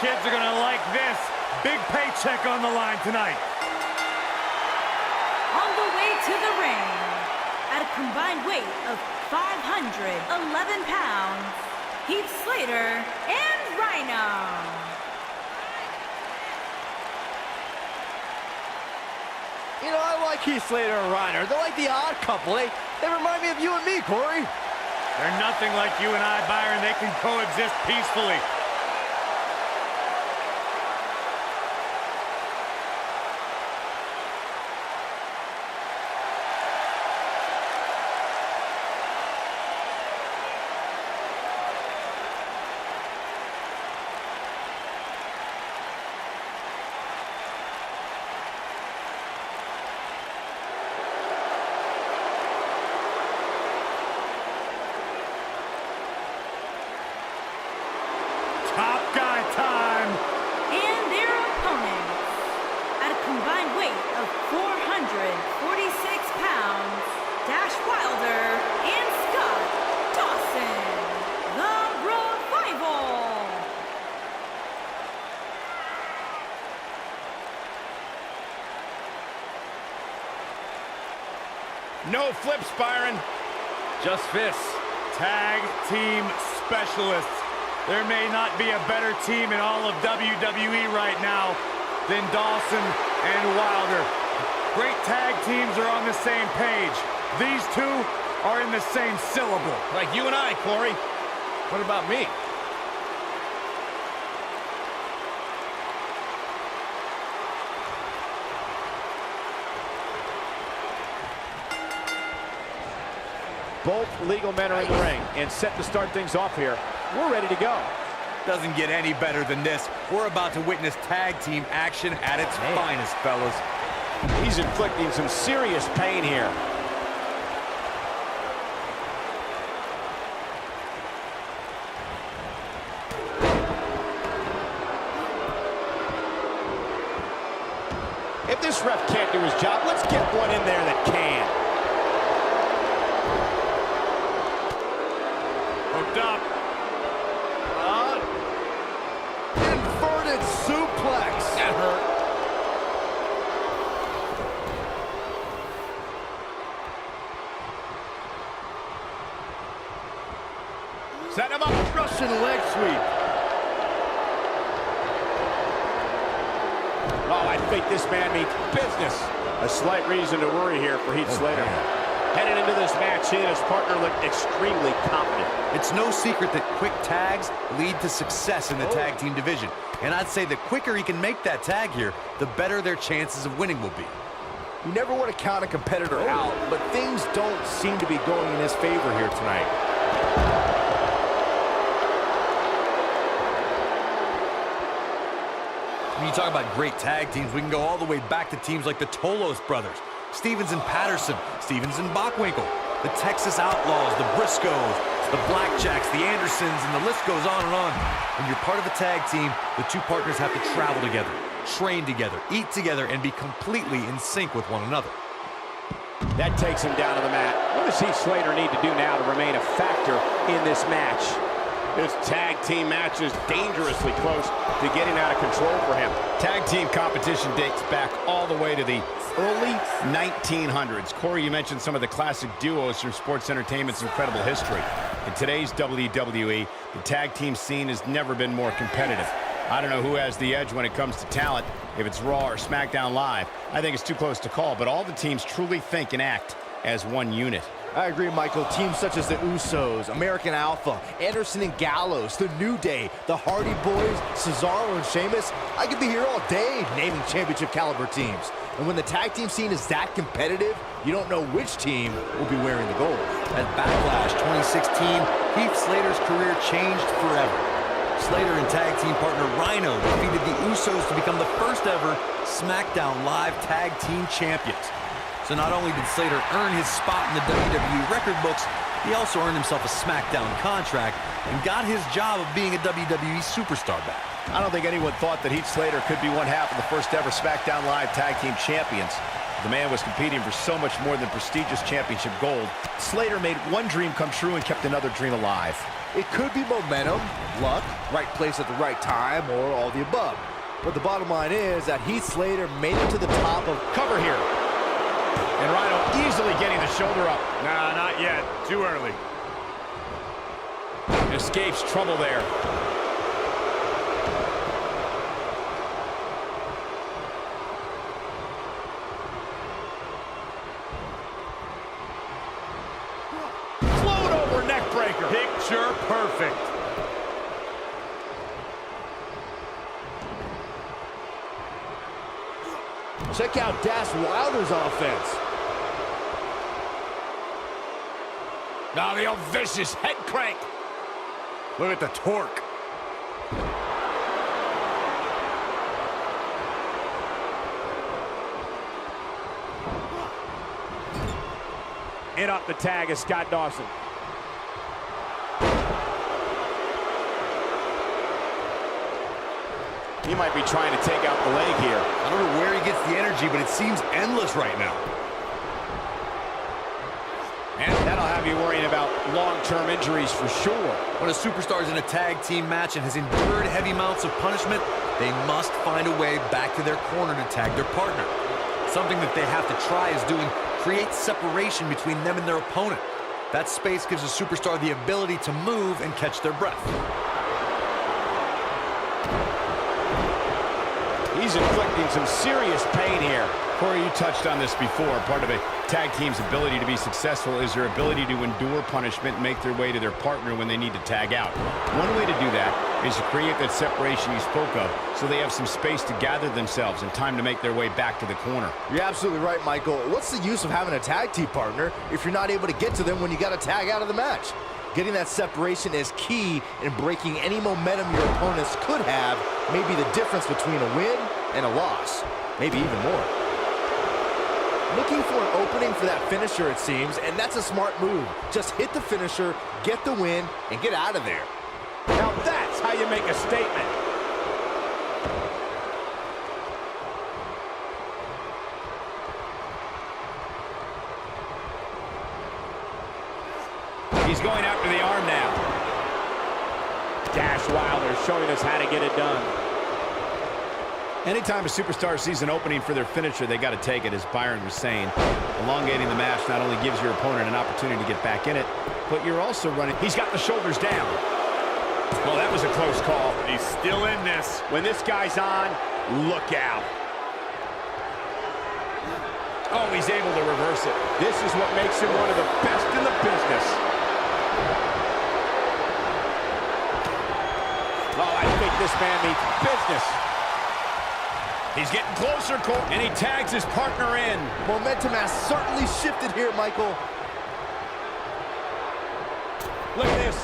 kids are gonna like this. Big paycheck on the line tonight. On the way to the ring, at a combined weight of 511 pounds, Heath Slater and Rhino. You know, I like Heath Slater and Rhino. They're like the odd couple. They remind me of you and me, Corey. They're nothing like you and I, Byron. They can coexist peacefully. Top guy time. And their opponents, at a combined weight of 446 pounds, Dash Wilder and Scott Dawson, the Revival. No flips, Byron. Just fists. Tag team specialists. There may not be a better team in all of WWE right now than Dawson and Wilder. Great tag teams are on the same page. These two are in the same syllable. Like you and I, Corey. What about me? Both legal men are in the ring and set to start things off here. We're ready to go. Doesn't get any better than this. We're about to witness tag team action at its finest, fellas. He's inflicting some serious pain here. If this ref can't do his job, let's get one in there that can. Hooked up. Inverted suplex. That hurt. Set him up. Russian leg sweep. Oh, I think this man means business. A slight reason to worry here for Heath Slater. Headed into this match, he and his partner look extremely confident. It's no secret that quick tags lead to success in the tag team division. And I'd say the quicker he can make that tag here, the better their chances of winning will be. You never want to count a competitor out, but things don't seem to be going in his favor here tonight. When you talk about great tag teams, we can go all the way back to teams like the Tolos brothers, Stevens and Patterson, Stevens and Bockwinkel, the Texas Outlaws, the Briscoes, the Blackjacks, the Andersons, and the list goes on and on. When you're part of a tag team, the two partners have to travel together, train together, eat together, and be completely in sync with one another. That takes him down to the mat. What does Heath Slater need to do now to remain a factor in this match? This tag team match is dangerously close to getting out of control for him. Tag team competition dates back all the way to the early 1900s. Corey, you mentioned some of the classic duos from sports entertainment's incredible history. In today's WWE, the tag team scene has never been more competitive. I don't know who has the edge when it comes to talent, if it's Raw or SmackDown Live. I think it's too close to call, but all the teams truly think and act as one unit. I agree, Michael. Teams such as the Usos, American Alpha, Anderson and Gallows, The New Day, the Hardy Boys, Cesaro and Sheamus. I could be here all day naming championship caliber teams. And when the tag team scene is that competitive, you don't know which team will be wearing the gold. At Backlash 2016, Heath Slater's career changed forever. Slater and tag team partner Rhino defeated the Usos to become the first ever SmackDown Live Tag Team Champions. So not only did Slater earn his spot in the WWE record books, he also earned himself a SmackDown contract and got his job of being a WWE superstar back. I don't think anyone thought that Heath Slater could be one half of the first ever SmackDown Live Tag Team Champions. The man was competing for so much more than prestigious championship gold. Slater made one dream come true and kept another dream alive. It could be momentum, luck, right place at the right time, or all the above. But the bottom line is that Heath Slater made it to the top of Cover here. And Rhino easily getting the shoulder up. Nah, not yet. Too early. Escapes trouble there. Float over neck breaker. Picture perfect. Check out Dash Wilder's offense. Now the old vicious head crank. Look at the torque. In up the tag is Scott Dawson. He might be trying to take out the leg here. I don't know where he gets the energy, but it seems endless right now. And that'll have you worrying about long-term injuries for sure. When a superstar is in a tag team match and has endured heavy amounts of punishment, they must find a way back to their corner to tag their partner. Something that they have to try is doing create separation between them and their opponent. That space gives a superstar the ability to move and catch their breath. He's inflicting some serious pain here. Corey, you touched on this before. Part of a tag team's ability to be successful is their ability to endure punishment and make their way to their partner when they need to tag out. One way to do that is to create that separation you spoke of so they have some space to gather themselves and time to make their way back to the corner. You're absolutely right, Michael. What's the use of having a tag team partner if you're not able to get to them when you got to tag out of the match? Getting that separation is key in breaking any momentum your opponents could have, maybe the difference between a win and a loss, maybe even more. Looking for an opening for that finisher, it seems, and that's a smart move. Just hit the finisher, get the win, and get out of there. Now that's how you make a statement. He's going after the arm now. Dash Wilder showing us how to get it done. Anytime a superstar sees an opening for their finisher, they got to take it, as Byron was saying. Elongating the match not only gives your opponent an opportunity to get back in it, but you're also running. He's got the shoulders down. Well, that was a close call. He's still in this. When this guy's on, look out. Oh, he's able to reverse it. This is what makes him one of the best in the business. Oh, I think this man means business. He's getting closer, Cole, and he tags his partner in. Momentum has certainly shifted here, Michael. Look at this.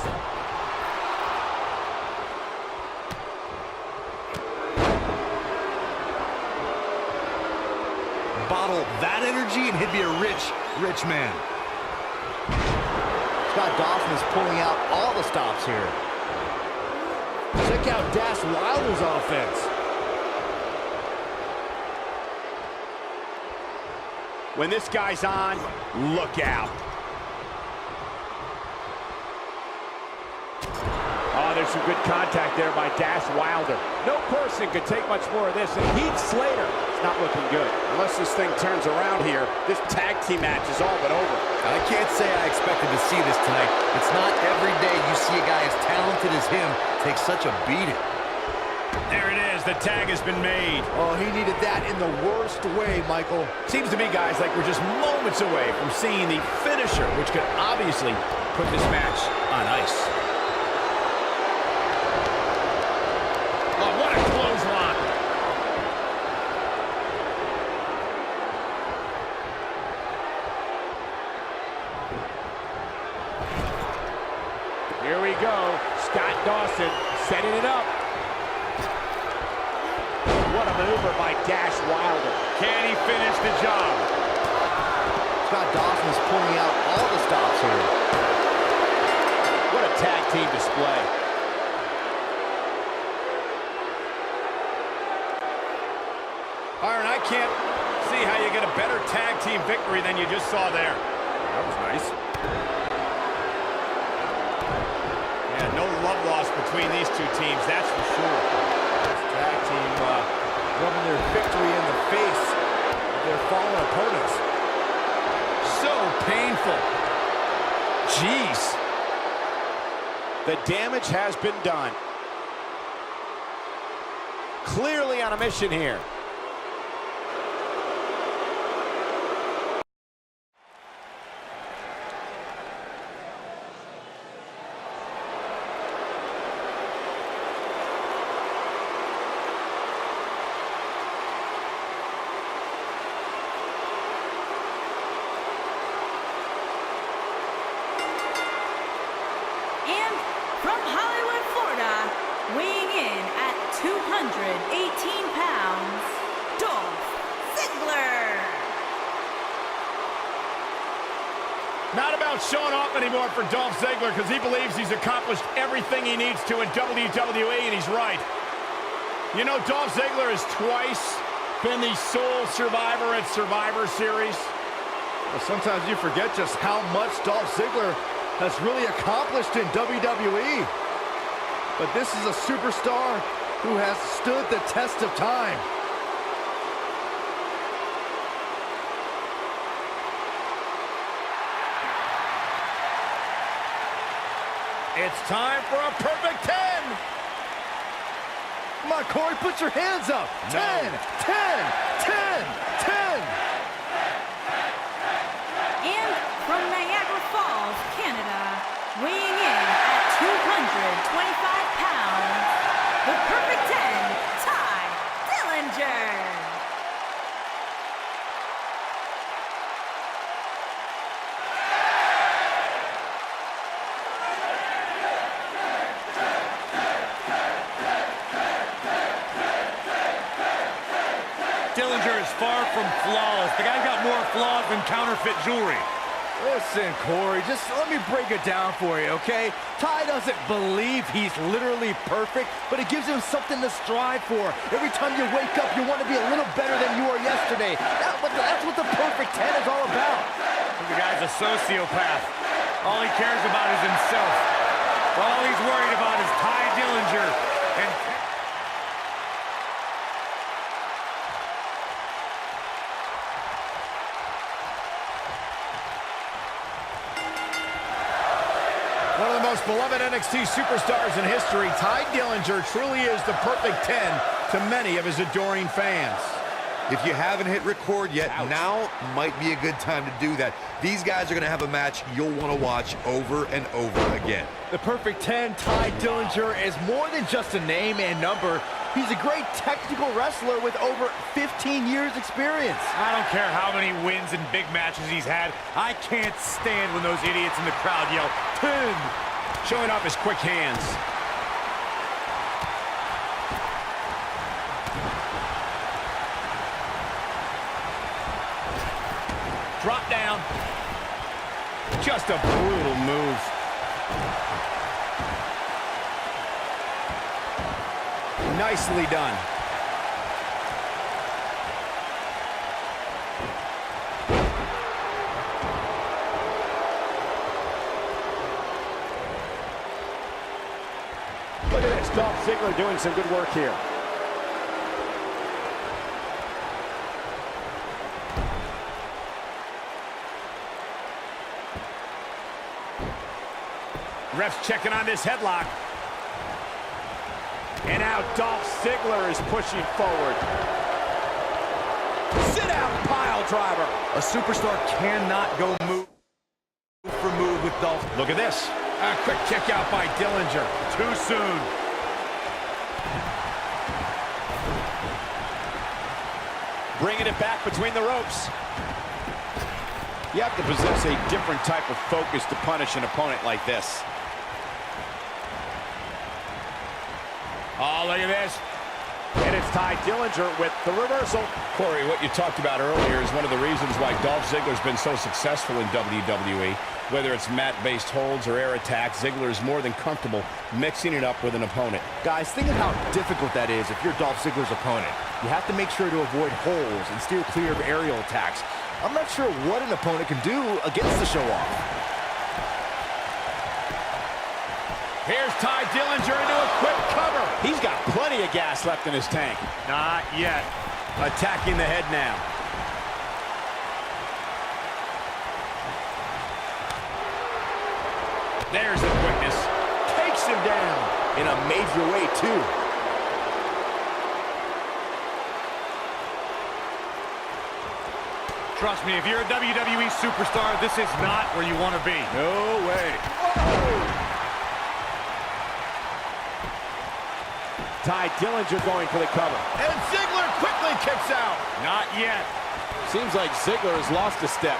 Bottle that energy and he'd be a rich man. Scott Dawson is pulling out all the stops here. Check out Dash Wilder's offense. When this guy's on, look out. Oh, there's some good contact there by Dash Wilder. No person could take much more of this, and Heath Slater is not looking good. Unless this thing turns around here, this tag team match is all but over. I can't say I expected to see this tonight. It's not every day you see a guy as talented as him take such a beating. There it is. The tag has been made. Oh, he needed that in the worst way, Michael. Seems to me, guys, like we're just moments away from seeing the finisher, which could obviously put this match on ice. Oh, what a clothesline. Here we go. Scott Dawson setting it up. What a maneuver by Dash Wilder. Can he finish the job? Scott Dawson is pulling out all the stops here. What a tag team display. Byron, I can't see how you get a better tag team victory than you just saw there. That was nice. Yeah, between these two teams, that's for sure. This tag team rubbing their victory in the face of their fallen opponents. So painful. Jeez. The damage has been done. Clearly on a mission here. And from Hollywood, Florida, weighing in at 218 pounds, Dolph Ziggler. Not about showing off anymore for Dolph Ziggler because he believes he's accomplished everything he needs to in WWE, and he's right. You know, Dolph Ziggler has twice been the sole survivor at Survivor Series. Well, sometimes you forget just how much Dolph Ziggler has really accomplished in WWE. But this is a superstar who has stood the test of time. It's time for a perfect 10. Come on, Corey, put your hands up. 10, 10, 10, 10. And from Niagara Falls, Canada, weighing in at 225 pounds, the perfect 10, Ty Dillinger. Dillinger is far from flawless. The guy's got more flaws than counterfeit jewelry. Listen, Corey, just let me break it down for you, okay? Ty doesn't believe he's literally perfect, but it gives him something to strive for. Every time you wake up, you want to be a little better than you were yesterday. That's what the perfect 10 is all about. The guy's a sociopath. All he cares about is himself. All he's worried about is Ty Dillinger. And one of the most beloved NXT superstars in history, Ty Dillinger truly is the perfect 10 to many of his adoring fans. If you haven't hit record yet, now might be a good time to do that. These guys are going to have a match you'll want to watch over and over again. The perfect 10, Ty Dillinger, is more than just a name and number. He's a great technical wrestler with over 15 years experience. I don't care how many wins and big matches he's had. I can't stand when those idiots in the crowd yell, 10! Showing off his quick hands. Drop down. Just a brutal move. Nicely done. Look at this, Dolph Ziggler doing some good work here. Ref's checking on this headlock. And now Dolph Ziggler is pushing forward. Sit out pile driver. A superstar cannot go move for move with Dolph. Look at this. A quick kick out by Dillinger. Too soon. Bringing it back between the ropes. You have to possess a different type of focus to punish an opponent like this. Oh, look at this. And it's Ty Dillinger with the reversal. Corey, what you talked about earlier is one of the reasons why Dolph Ziggler's been so successful in WWE. Whether it's mat-based holds or air attacks, Ziggler is more than comfortable mixing it up with an opponent. Guys, think of how difficult that is if you're Dolph Ziggler's opponent. You have to make sure to avoid holes and steer clear of aerial attacks. I'm not sure what an opponent can do against the show-off. Here's Ty Dillinger into a quick cover. He's got plenty of gas left in his tank. Not yet. Attacking the head now. There's the quickness. Takes him down in a major way, too. Trust me, if you're a WWE superstar, this is not where you want to be. No way. Ty Dillinger going for the cover. And Ziggler quickly kicks out. Not yet. Seems like Ziggler has lost a step.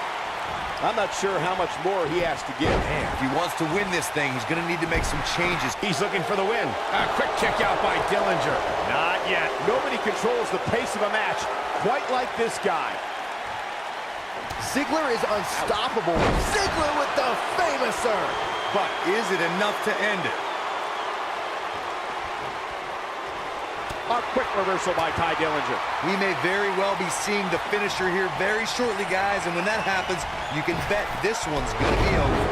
I'm not sure how much more he has to give. Man, if he wants to win this thing, he's going to need to make some changes. He's looking for the win. A quick kick out by Dillinger. Not yet. Nobody controls the pace of a match quite like this guy. Ziggler is unstoppable. Ziggler with the famouser. But is it enough to end it? A quick reversal by Ty Dillinger. We may very well be seeing the finisher here very shortly, guys, and when that happens, you can bet this one's going to be over.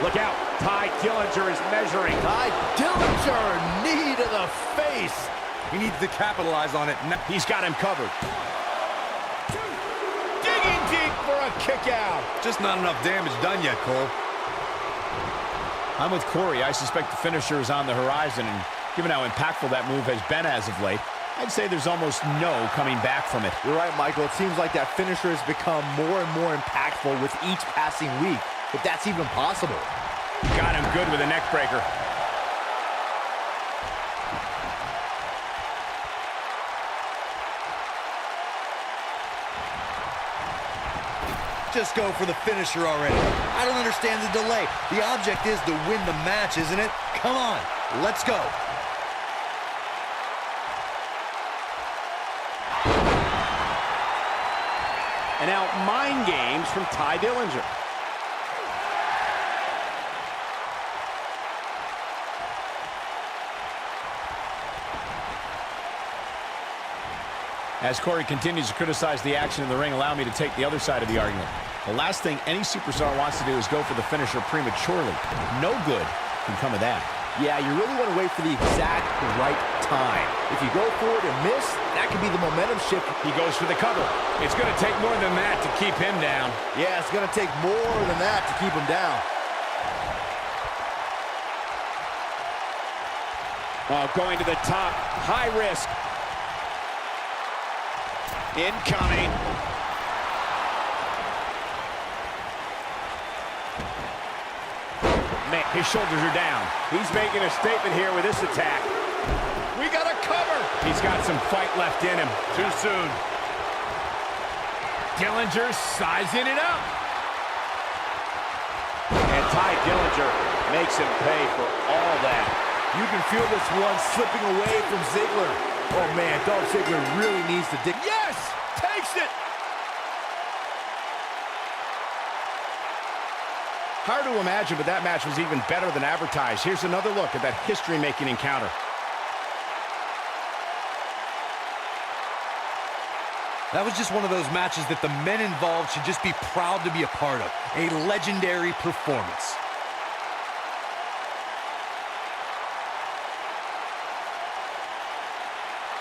Look out. Ty Dillinger is measuring. Ty Dillinger, knee to the face. He needs to capitalize on it. He's got him covered. Digging deep for a kick out. Just not enough damage done yet, Cole. I'm with Corey. I suspect the finisher is on the horizon, and given how impactful that move has been as of late, I'd say there's almost no coming back from it. You're right, Michael. It seems like that finisher has become more and more impactful with each passing week, if that's even possible. Got him good with a neck breaker. Just go for the finisher already. I don't understand the delay. The object is to win the match, isn't it? Come on, let's go. And now mind games from Ty Dillinger. As Corey continues to criticize the action in the ring, allow me to take the other side of the argument. The last thing any superstar wants to do is go for the finisher prematurely. No good can come of that. Yeah, you really want to wait for the exact right time. If you go for it and miss, that could be the momentum shift. He goes for the cover. It's going to take more than that to keep him down. Yeah, it's going to take more than that to keep him down. Oh, going to the top. High risk. Incoming. Man, his shoulders are down. He's making a statement here with this attack. We got a cover. He's got some fight left in him. Too soon. Dillinger sizing it up. And Ty Dillinger makes him pay for all that. You can feel this one slipping away from Ziggler. Oh, man, Dolph Ziggler really needs to dig. Yes! Takes it! Hard to imagine, but that match was even better than advertised. Here's another look at that history-making encounter. That was just one of those matches that the men involved should just be proud to be a part of. A legendary performance.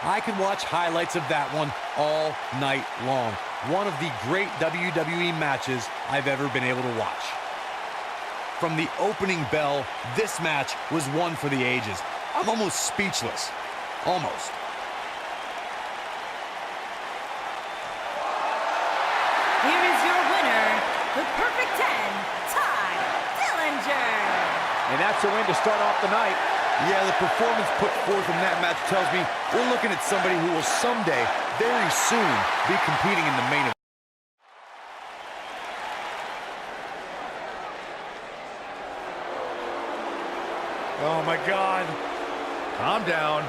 I could watch highlights of that one all night long. One of the great WWE matches I've ever been able to watch. From the opening bell, this match was one for the ages. I'm almost speechless. Almost. Here is your winner, the Perfect 10, Ty Dillinger. And that's a win to start off the night. Yeah, the performance put forth in that match tells me we're looking at somebody who will someday, very soon, be competing in the main event. Oh, my God. Calm down.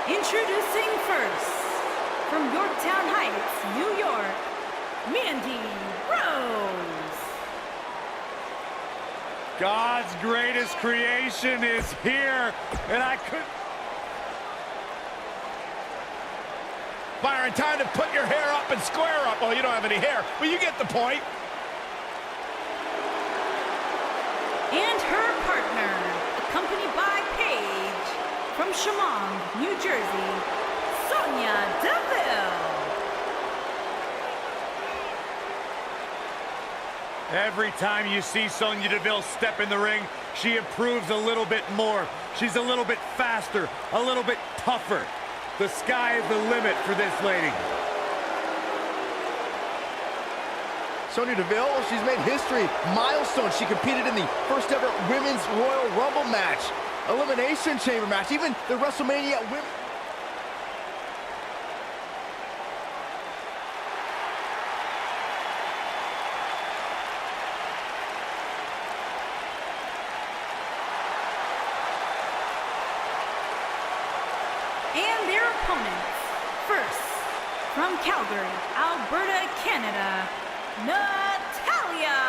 Introducing first, from Yorktown Heights, New York, Mandy Rose. God's greatest creation is here, and I could... Byron, time to put your hair up and square up. Well, you don't have any hair, but you get the point. And her partner, accompanied by Paige, from Chemung, New Jersey, Sonya Deville. Every time you see Sonya Deville step in the ring, she improves a little bit more. She's a little bit faster, a little bit tougher. The sky is the limit for this lady. Sonya Deville, she's made history. Milestone. She competed in the first ever Women's Royal Rumble match, Elimination Chamber match, even the WrestleMania Women. And their opponents, first, from Calgary, Alberta, Canada, Natalya.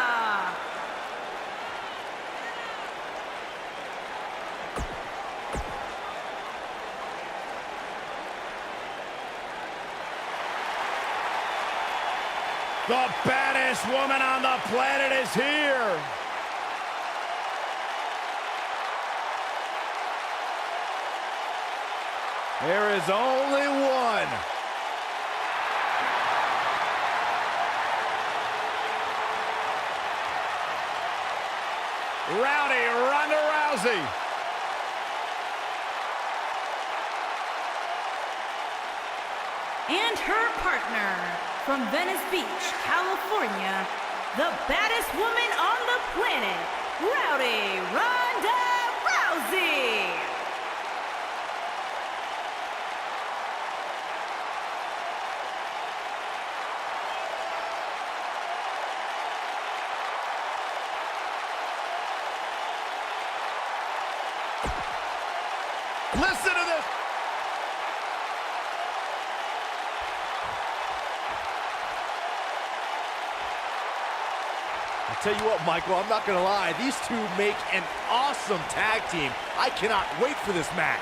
The baddest woman on the planet is here. There is only one. Rowdy Ronda Rousey. And her partner, from Venice Beach, California, the baddest woman on the planet, Rowdy Ronda Rousey. Listen to this. I'll tell you what, Michael, I'm not going to lie. These two make an awesome tag team. I cannot wait for this match.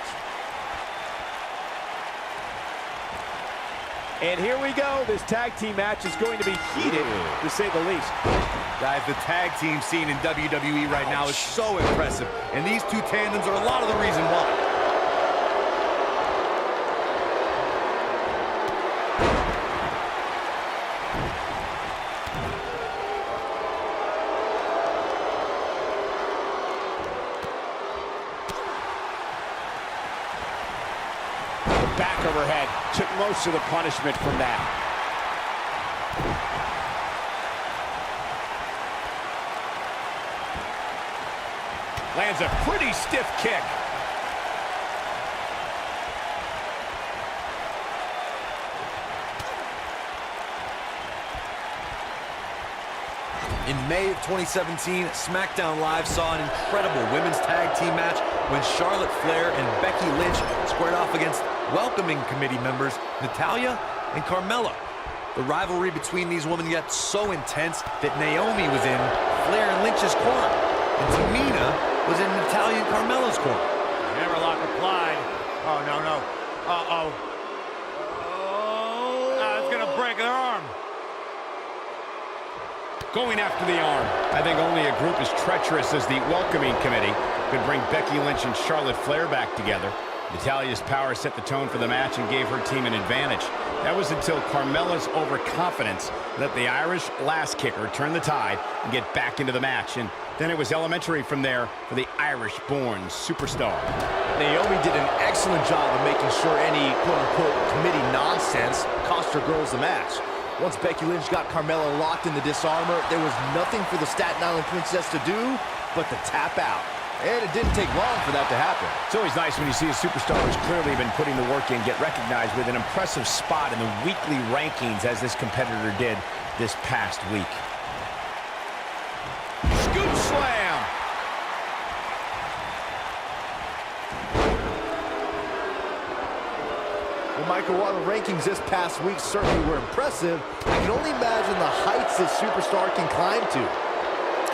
And here we go. This tag team match is going to be heated, to say the least. Guys, the tag team scene in WWE right now is so impressive. And these two tandems are a lot of the reason why. Back overhead. Took most of the punishment from that. Lands a pretty stiff kick. In May of 2017, SmackDown Live saw an incredible women's tag team match when Charlotte Flair and Becky Lynch squared off against welcoming committee members Natalya and Carmella. The rivalry between these women got so intense that Naomi was in Flair and Lynch's corner, and Tamina was in Natalya and Carmella's corner. Hammerlock applied. Oh, no, no. Uh-oh. Oh, it's going to break their arm. Going after the arm. I think only a group as treacherous as the welcoming committee could bring Becky Lynch and Charlotte Flair back together. Natalya's power set the tone for the match and gave her team an advantage. That was until Carmella's overconfidence let the Irish lass kicker turn the tide and get back into the match. And then it was elementary from there for the Irish-born superstar. Naomi did an excellent job of making sure any quote-unquote committee nonsense cost her girls the match. Once Becky Lynch got Carmella locked in the disarmor, there was nothing for the Staten Island Princess to do but to tap out. And it didn't take long for that to happen. It's always nice when you see a superstar who's clearly been putting the work in get recognized with an impressive spot in the weekly rankings as this competitor did this past week. Scoop slam. Well, Michael, while the rankings this past week certainly were impressive, I can only imagine the heights this superstar can climb to.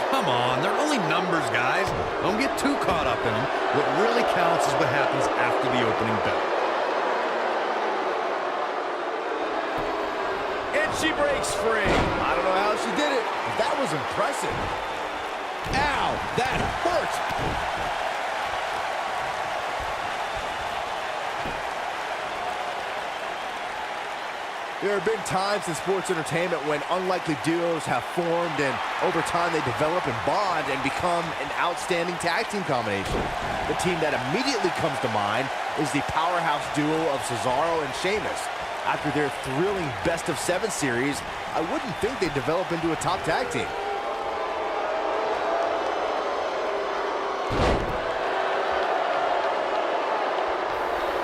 Come on, they're only numbers, guys. Don't get too caught up in them. What really counts is what happens after the opening bell. And she breaks free. I don't know how she did it, but that was impressive. Ow, that hurt. There have been times in sports entertainment when unlikely duos have formed, and over time they develop and bond and become an outstanding tag team combination. The team that immediately comes to mind is the powerhouse duo of Cesaro and Sheamus. After their thrilling best-of-7 series, I wouldn't think they'd develop into a top tag team.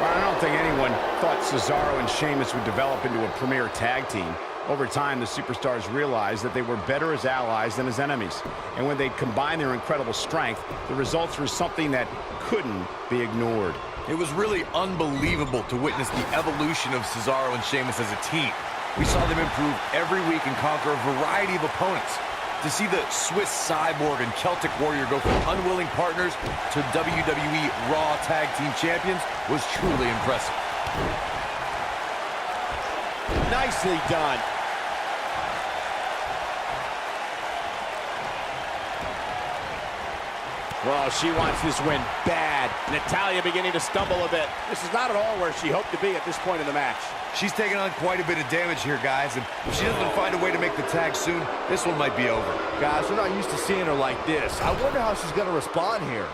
Well, I don't think anyone thought Cesaro and Sheamus would develop into a premier tag team. Over time, the superstars realized that they were better as allies than as enemies. And when they combined their incredible strength, the results were something that couldn't be ignored. It was really unbelievable to witness the evolution of Cesaro and Sheamus as a team. We saw them improve every week and conquer a variety of opponents. To see the Swiss Cyborg and Celtic Warrior go from unwilling partners to WWE Raw Tag Team Champions was truly impressive. Nicely done. Well, she wants this win bad. Natalya beginning to stumble a bit. This is not at all where she hoped to be at this point in the match. She's taking on quite a bit of damage here, guys, and if she doesn't find a way to make the tag soon, this one might be over. Guys, we're not used to seeing her like this. I wonder how she's going to respond here.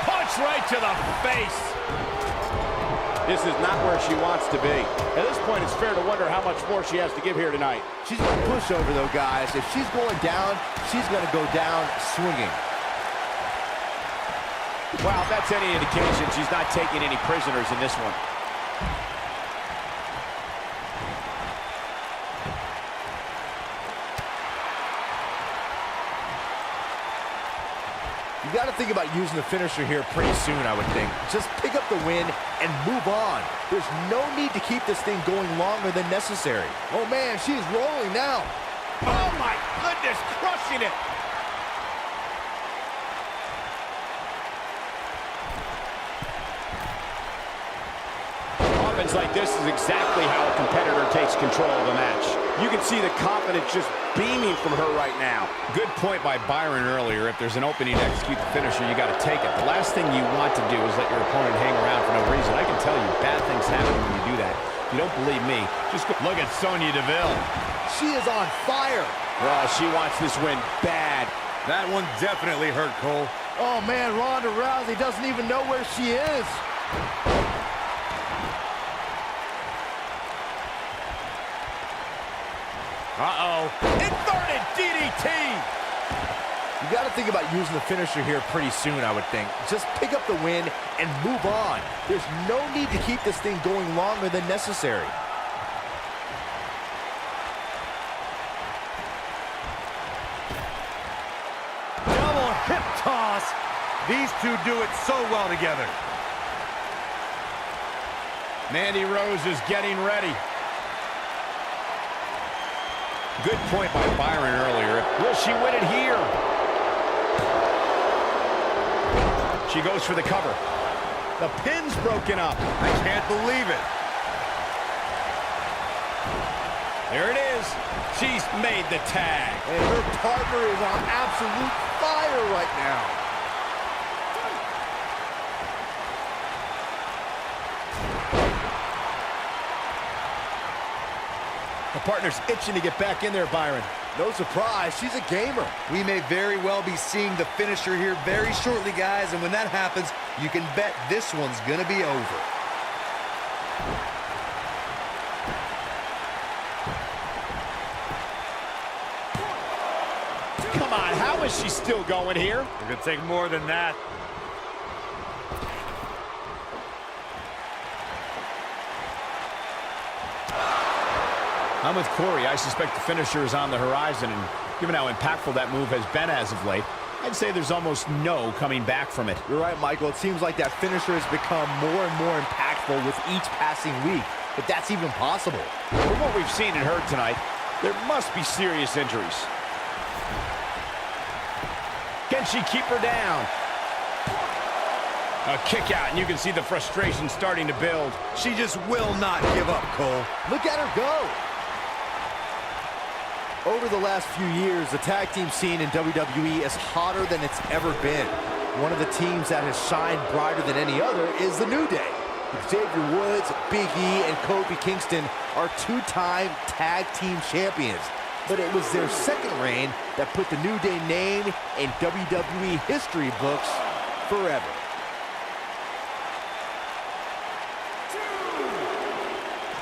Punch right to the face. This is not where she wants to be. At this point, it's fair to wonder how much more she has to give here tonight. She's going to push over, though, guys. If she's going down, she's going to go down swinging. Well, if that's any indication, she's not taking any prisoners in this one. You got to think about using the finisher here pretty soon, I would think. Just pick up the win and move on. There's no need to keep this thing going longer than necessary. Oh, man, she's rolling now. Oh, my goodness, crushing it. Offense like this is exactly how a competitor takes control of a match. You can see the confidence just beaming from her right now. Good point by Byron earlier. If there's an opening to execute the finisher, you got to take it. The last thing you want to do is let your opponent hang around for no reason. I can tell you bad things happen when you do that. If you don't believe me, just go look at Sonya Deville. She is on fire. Well, she wants this win bad. That one definitely hurt, Cole. Oh, man, Ronda Rousey doesn't even know where she is. Uh-oh. Inverted DDT! You got to think about using the finisher here pretty soon, I would think. Just pick up the win and move on. There's no need to keep this thing going longer than necessary. Double hip toss. These two do it so well together. Mandy Rose is getting ready. Good point by Byron earlier. Will she win it here? She goes for the cover. The pin's broken up. I can't believe it. There it is. She's made the tag. And her partner is on absolute fire right now. The partner's itching to get back in there, Byron. No surprise, she's a gamer. We may very well be seeing the finisher here very shortly, guys, and when that happens, you can bet this one's gonna be over. Come on, how is she still going here? It could take more than that. I'm with Corey. I suspect the finisher is on the horizon, and given how impactful that move has been as of late, I'd say there's almost no coming back from it. You're right, Michael. It seems like that finisher has become more and more impactful with each passing week. But that's even possible. From what we've seen and heard tonight, there must be serious injuries. Can she keep her down? A kick out, and you can see the frustration starting to build. She just will not give up, Cole. Look at her go. Over the last few years, the tag team scene in WWE is hotter than it's ever been. One of the teams that has shined brighter than any other is the New Day. Xavier Woods, Big E, and Kofi Kingston are two-time tag team champions. But it was their second reign that put the New Day name in WWE history books forever.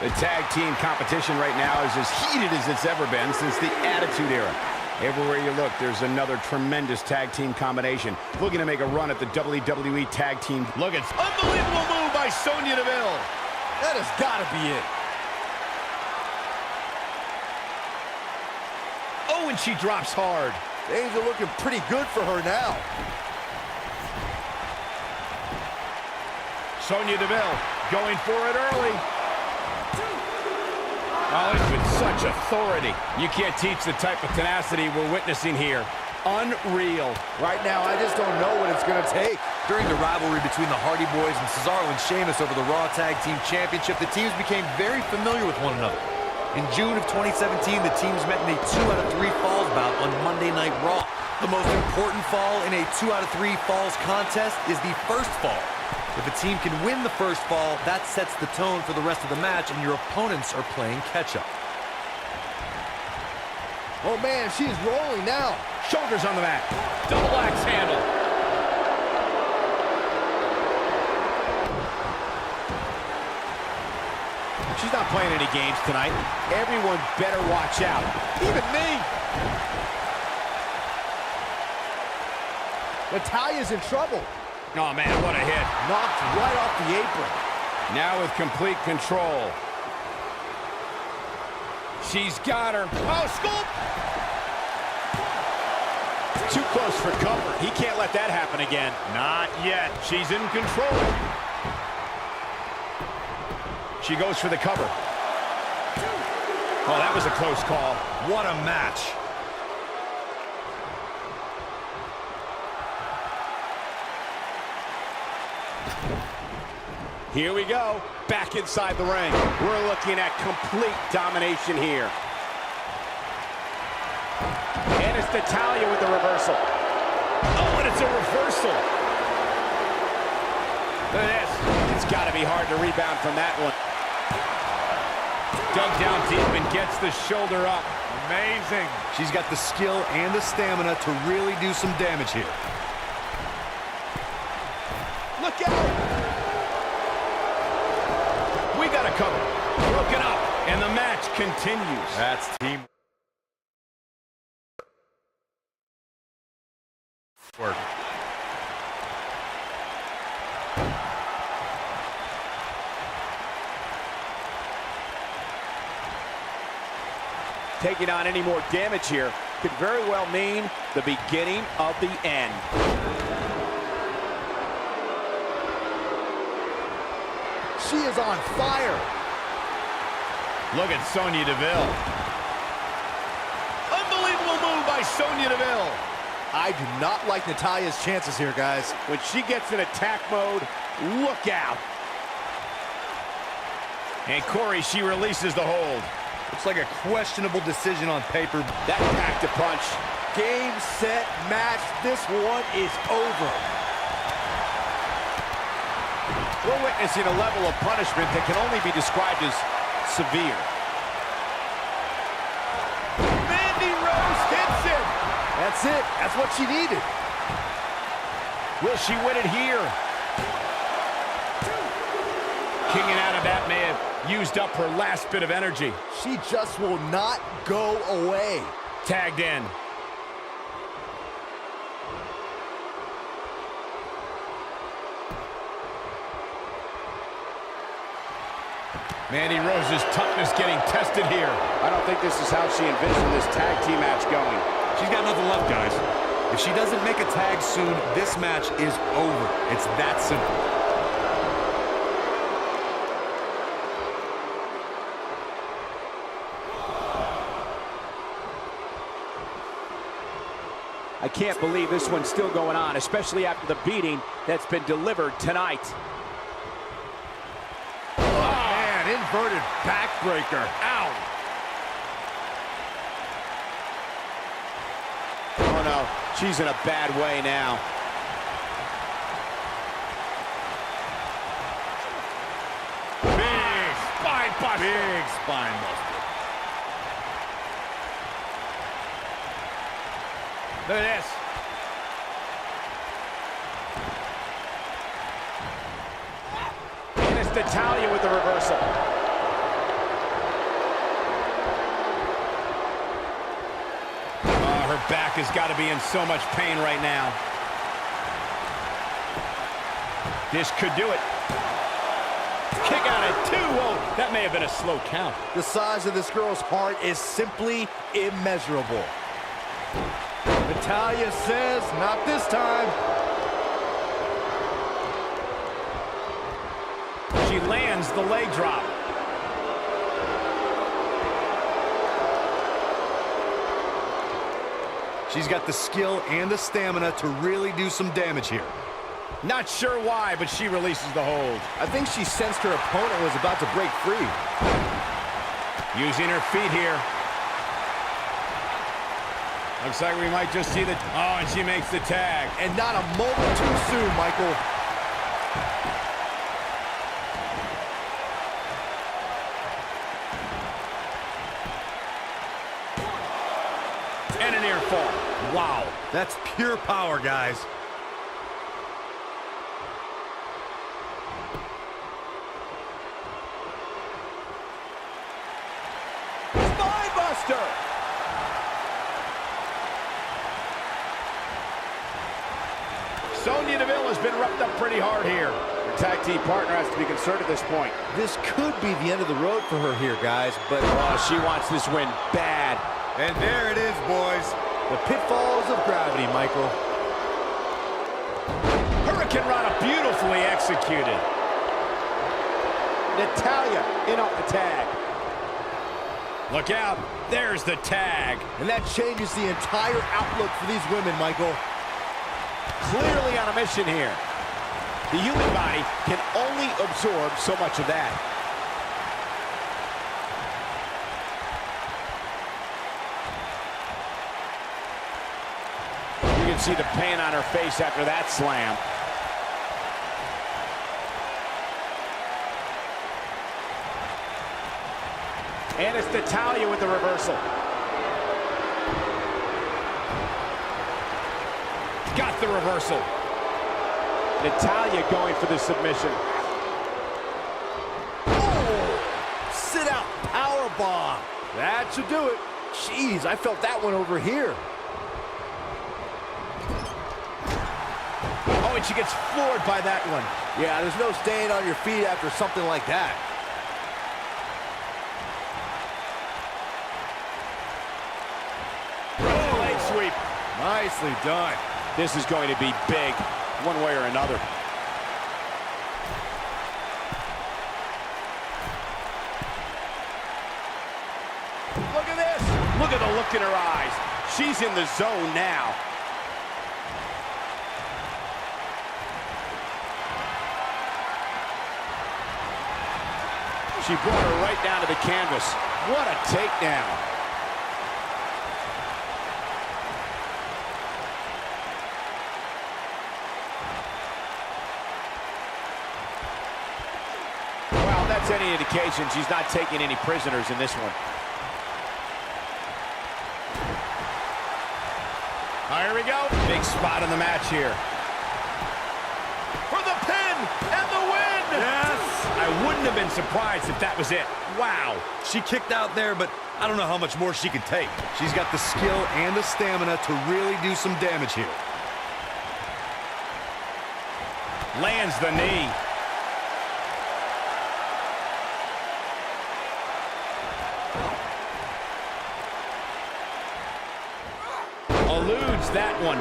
The tag team competition right now is as heated as it's ever been since the Attitude Era. Everywhere you look, there's another tremendous tag team combination looking to make a run at the WWE Tag Team. Look, it's unbelievable move by Sonya Deville. That has got to be it. Oh, and she drops hard. Things are looking pretty good for her now. Sonya Deville going for it early. Oh, it's with such authority. You can't teach the type of tenacity we're witnessing here. Unreal. Right now, I just don't know what it's going to take. During the rivalry between the Hardy Boys and Cesaro and Sheamus over the Raw Tag Team Championship, the teams became very familiar with one another. In June of 2017, the teams met in a 2 out of 3 falls bout on Monday Night Raw. The most important fall in a 2 out of 3 falls contest is the first fall. If a team can win the first fall, that sets the tone for the rest of the match, and your opponents are playing catch-up. Oh, man, she's rolling now. Shoulders on the mat. Double axe handle. She's not playing any games tonight. Everyone better watch out. Even me. Natalya's in trouble. Oh, man, what a hit. Knocked right off the apron. Now with complete control. She's got her. Oh, scoop! Too close for cover. He can't let that happen again. Not yet. She's in control. She goes for the cover. Oh, that was a close call. What a match. Here we go, back inside the ring. We're looking at complete domination here. And it's Natalya with the reversal. Oh, and it's a reversal. Look at this. It's got to be hard to rebound from that one. Dug down deep and gets the shoulder up. Amazing. She's got the skill and the stamina to really do some damage here. Look out! We got a cover. Broken up, and the match continues. That's team work. Taking on any more damage here could very well mean the beginning of the end. She is on fire. Look at Sonya Deville. Unbelievable move by Sonya Deville. I do not like Natalya's chances here, guys. When she gets in attack mode, look out. And Corey, she releases the hold. Looks like a questionable decision on paper. That packed a punch. Game, set, match. This one is over. We're witnessing a level of punishment that can only be described as severe. Mandy Rose hits it. That's it. That's what she needed. Will she win it here? Kicking out of that may have used up her last bit of energy. She just will not go away. Tagged in. Mandy Rose's toughness getting tested here. I don't think this is how she envisioned this tag team match going. She's got nothing left, guys. If she doesn't make a tag soon, this match is over. It's that simple. I I can't believe this one's still going on, especially after the beating that's been delivered tonight. Oh, man, inverted backbreaker. Ow. Oh, no. She's in a bad way now. Big spine buster. Big spine buster. Look at this. And it's Natalya with the reversal. Her back has got to be in so much pain right now. This could do it. Kick out at 2. Whoa, that may have been a slow count. The size of this girl's heart is simply immeasurable. Natalya says, not this time. She lands the leg drop. She's got the skill and the stamina to really do some damage here. Not sure why, but she releases the hold. I think she sensed her opponent was about to break free. Using her feet here. Looks like we might just see the... Oh, and she makes the tag. And not a moment too soon, Michael. And a near fall. Wow. That's pure power, guys. Spine buster. Sonya Deville has been roughed up pretty hard here. Her tag team partner has to be concerned at this point. This could be the end of the road for her here, guys, but She wants this win bad. And there it is, boys. the pitfalls of gravity, Michael. Hurricane Rana beautifully executed. Natalya in off the tag. Look out, there's the tag. And that changes the entire outlook for these women, Michael. Clearly on a mission here. The human body can only absorb so much of that. You can see the pain on her face after that slam. And it's Natalya with the reversal. Got the reversal. Natalya going for the submission. Oh, sit out power bomb. That should do it. Jeez, I felt that one over here. Oh, and she gets floored by that one. Yeah, there's no staying on your feet after something like that. Oh, leg sweep. Nicely done. This is going to be big, one way or another. Look at this. Look at the look in her eyes. She's in the zone now. She brought her right down to the canvas. What a takedown. Well, that's any indication she's not taking any prisoners in this one. Here we go. Big spot in the match here. For the pin and the win! Yes! I wouldn't have been surprised if that was it. Wow. She kicked out there, but I don't know how much more she can take. She's got the skill and the stamina to really do some damage here. Lands the knee. Eludes that one.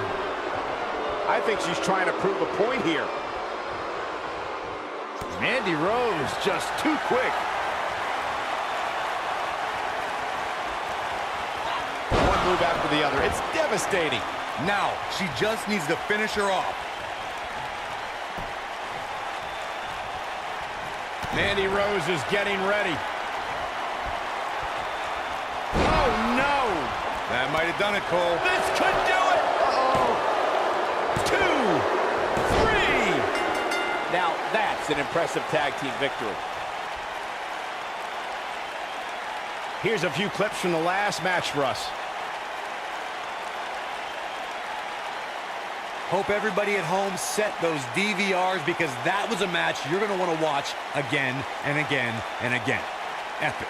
I think she's trying to prove a point here. Mandy Rose just too quick. One move after the other. It's devastating. Now, she just needs to finish her off. Mandy Rose is getting ready. Oh, no! That might have done it, Cole. This could do it! Uh-oh. 2, 3! Now, that's an impressive tag team victory. Here's a few clips from the last match for us. Hope everybody at home set those DVRs because that was a match you're going to want to watch again and again and again. Epic.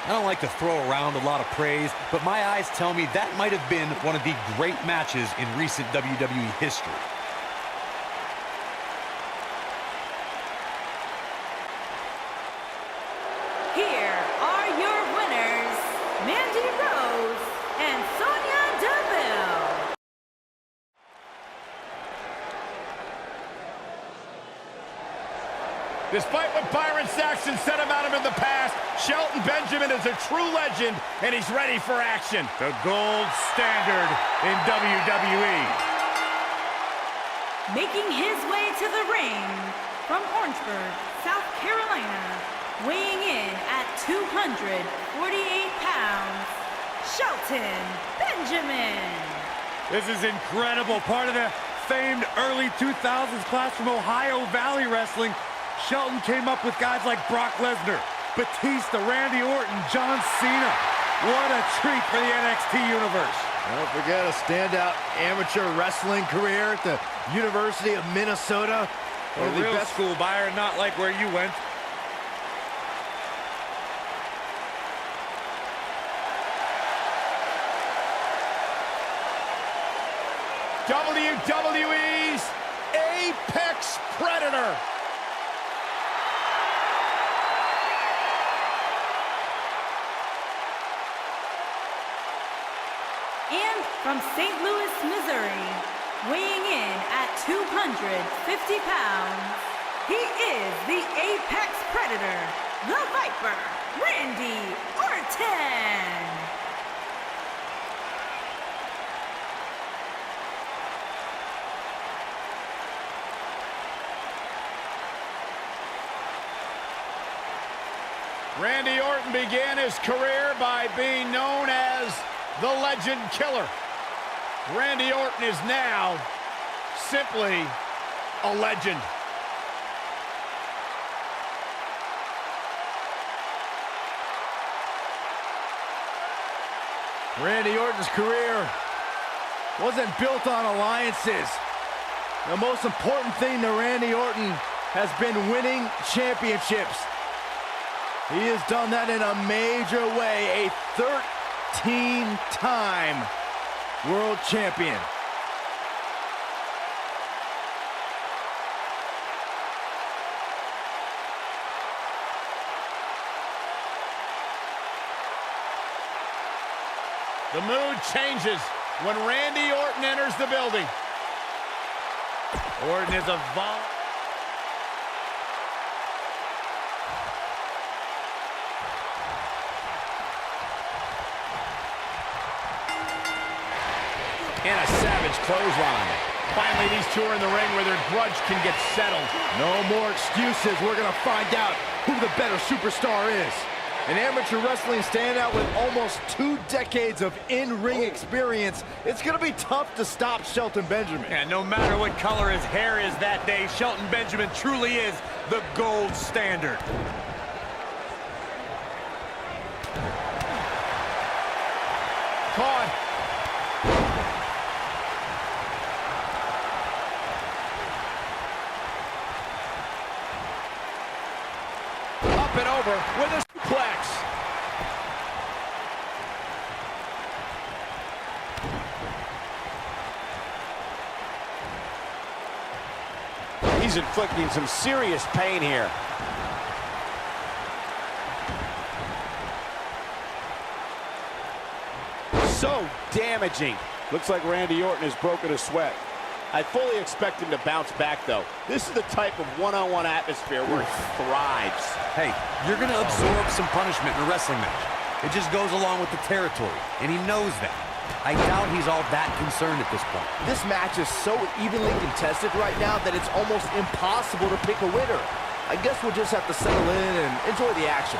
I don't like to throw around a lot of praise, but my eyes tell me that might have been one of the great matches in recent WWE history. Here are your winners, Mandy Rose and Sonya Deville. Despite what Byron Saxton said about him in the past, Shelton Benjamin is a true legend, and he's ready for action. The gold standard in WWE. Making his way to the ring from Orangeburg, South Carolina, weighing in at 248 pounds, Shelton Benjamin. This is incredible. Part of the famed early 2000s class from Ohio Valley Wrestling. Shelton came up with guys like Brock Lesnar, Batista, Randy Orton, John Cena. What a treat for the NXT universe. Don't forget a standout amateur wrestling career at the University of Minnesota. A real school, Byron, not like where you went. WWE's Apex Predator. And from St. Louis, Missouri, weighing in at 250 pounds, he is the Apex Predator, the Viper, Randy Orton. Randy Orton began his career by being known as the Legend Killer. Randy Orton is now simply a legend. Randy Orton's career wasn't built on alliances. The most important thing to Randy Orton has been winning championships. He has done that in a major way, a 13-time world champion. The mood changes when Randy Orton enters the building. Orton is a And a savage clothesline. Finally, these two are in the ring where their grudge can get settled. No more excuses. We're going to find out who the better superstar is. An amateur wrestling standout with almost 2 decades of in-ring experience. It's going to be tough to stop Shelton Benjamin. And no matter what color his hair is that day, Shelton Benjamin truly is the gold standard. Caught. Up and over with a suplex. He's inflicting some serious pain here. So damaging. Looks like Randy Orton has broken a sweat. I fully expect him to bounce back, though. This is the type of one-on-one atmosphere where he thrives. Hey, you're going to absorb some punishment in a wrestling match. It just goes along with the territory, and he knows that. I doubt he's all that concerned at this point. This match is so evenly contested right now that it's almost impossible to pick a winner. I guess we'll just have to settle in and enjoy the action.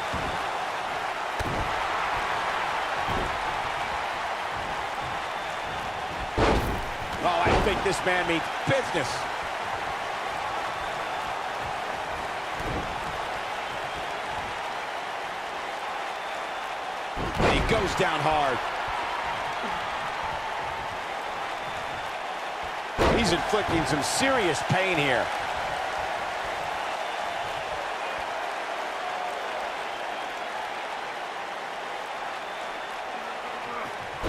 Oh, I think this man means business. And he goes down hard. He's inflicting some serious pain here.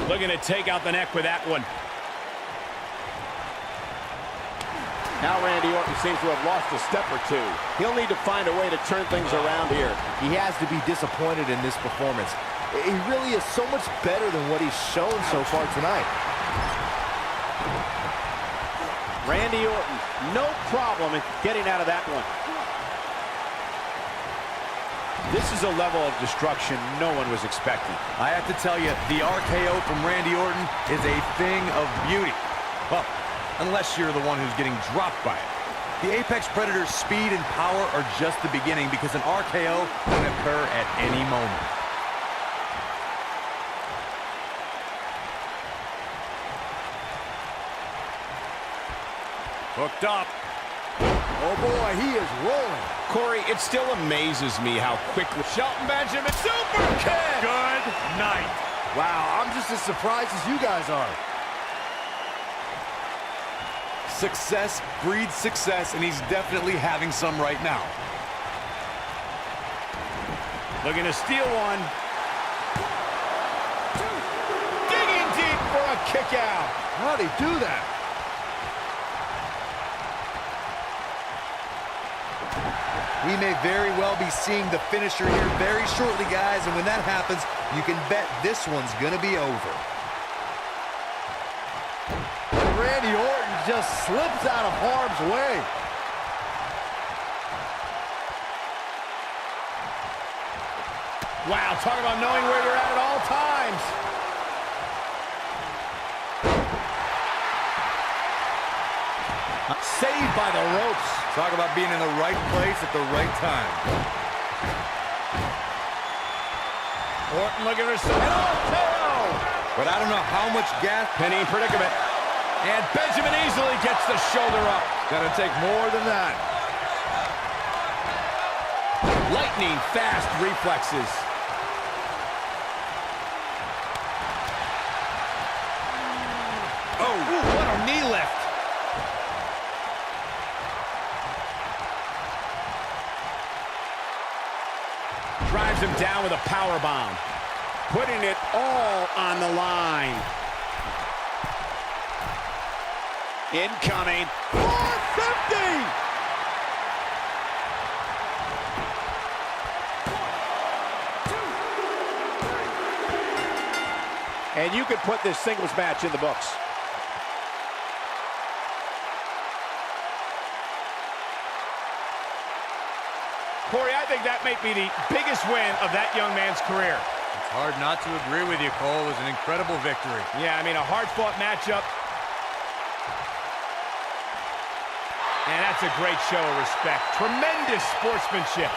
Looking to take out the neck with that one. Now Randy Orton seems to have lost a step or two. He'll need to find a way to turn things around here. He has to be disappointed in this performance. He really is so much better than what he's shown so far tonight. Randy Orton, no problem in getting out of that one. This is a level of destruction no one was expecting. I have to tell you, the RKO from Randy Orton is a thing of beauty. Well, unless you're the one who's getting dropped by it. The Apex Predator's speed and power are just the beginning because an RKO can occur at any moment. Hooked up. Oh boy, he is rolling. Corey, it still amazes me how quickly Shelton Benjamin super kick. Good night. Wow, I'm just as surprised as you guys are. Success breeds success, and he's definitely having some right now. Looking to steal one. Digging deep for a kick out. How'd he do that? We may very well be seeing the finisher here very shortly, guys, and when that happens, you can bet this one's gonna be over. Randy Orton just slips out of harm's way. Wow, talk about knowing where you're at all times. Saved by the ropes. Talk about being in the right place at the right time. Orton looking for some RKO. But I don't know how much gas. Penny predicament. And Benjamin easily gets the shoulder up. Gonna take more than that. Lightning fast reflexes. Oh, what a knee lift. Drives him down with a power bomb. Putting it all on the line. Incoming. 450! And you could put this singles match in the books. Corey, I think that might be the biggest win of that young man's career. It's hard not to agree with you, Cole. It was an incredible victory. Yeah, I mean, a hard-fought matchup. And that's a great show of respect. Tremendous sportsmanship.